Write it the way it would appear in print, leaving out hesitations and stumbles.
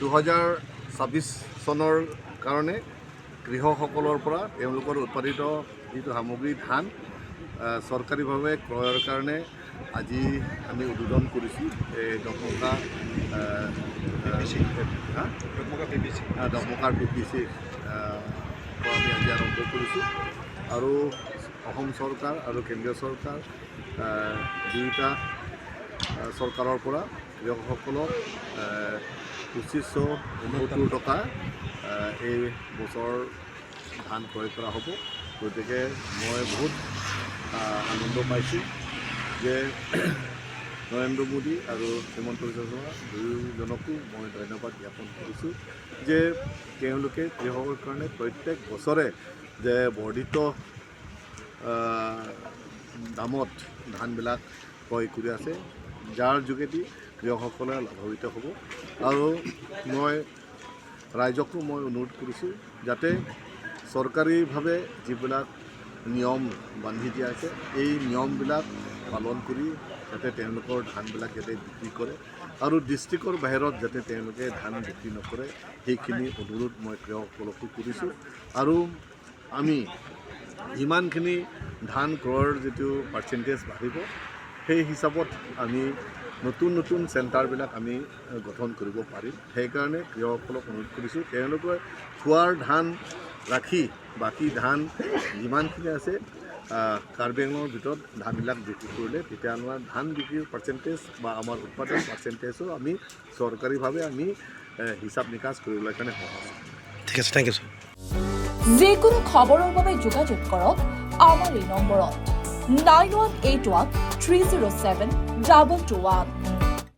2026 চনৰ কাৰণে কৃষকসকলৰ পৰা তেওঁলোকৰ উৎপাদিত যিটো সামগ্ৰী ধান চৰকাৰীভাৱে ক্ৰয়ৰ কাৰণে আজি আমি উদ্বোধন কৰিছোঁ দহমুখা দহমুখাৰ PPC আমি আজি আৰম্ভ কৰিছোঁ আৰু অসম চৰকাৰ আৰু কেন্দ্ৰীয় চৰকাৰ দুয়োটা চৰকাৰৰ পৰা কৃষকসকলক 2569 টকা এই বছৰ ধান ক্ৰয় কৰা হ'ব। গতিকে মই বহুত আনন্দ পাইছোঁ যে নৰেন্দ্ৰ মোদী আৰু হিমন্ত বিশ্ব শৰ্মা দুয়োজনকো মই ধন্যবাদ জ্ঞাপন কৰিছোঁ যে তেওঁলোকে কৃষকৰ কাৰণে প্ৰত্যেক বছৰে যে বৰ্ধিত দামত ধানবিলাক ক্ৰয় কৰি আছে, যাৰ যোগেদি কৃষকসকলে লাভান্বিত হ'ব। আৰু মই ৰাইজকো মই অনুৰোধ কৰিছোঁ যাতে চৰকাৰীভাৱে যিবিলাক নিয়ম বান্ধি দিয়া আছে এই নিয়মবিলাক পালন কৰি যাতে তেওঁলোকৰ ধানবিলাক যাতে বিক্ৰী কৰে আৰু ডিষ্ট্ৰিক্টৰ বাহিৰত যাতে তেওঁলোকে ধান বিক্ৰী নকৰে সেইখিনি অনুৰোধ মই কৃষকসকলকো কৰিছোঁ। আৰু আমি যিমানখিনি ধান ক্ৰয়ৰ যিটো পাৰ্চেণ্টেজ বাঢ়িব সেই হিচাপত আমি নতুন চেণ্টাৰবিলাক আমি গঠন কৰিব পাৰিম। সেইকাৰণে কৃষকসকলক অনুৰোধ কৰিছোঁ তেওঁলোকে খোৱাৰ ধান ৰাখি বাকী ধান যিমানখিনি আছে কাৰ্বি আংলঙৰ ভিতৰত ধানবিলাক বিক্ৰী কৰিলে তেতিয়া আমাৰ ধান বিক্ৰীৰ পাৰ্চেণ্টেজ বা আমাৰ উৎপাদন পাৰ্চেণ্টেজো আমি চৰকাৰীভাৱে আমি হিচাপ নিকাচ কৰিবলৈ কাৰণে সহজ। ঠিক আছে, থেংক ইউ ছাৰ। যিকোনো খবৰৰ বাবে যোগাযোগ কৰক আমাৰ এই নম্বৰত 9181 307 2221।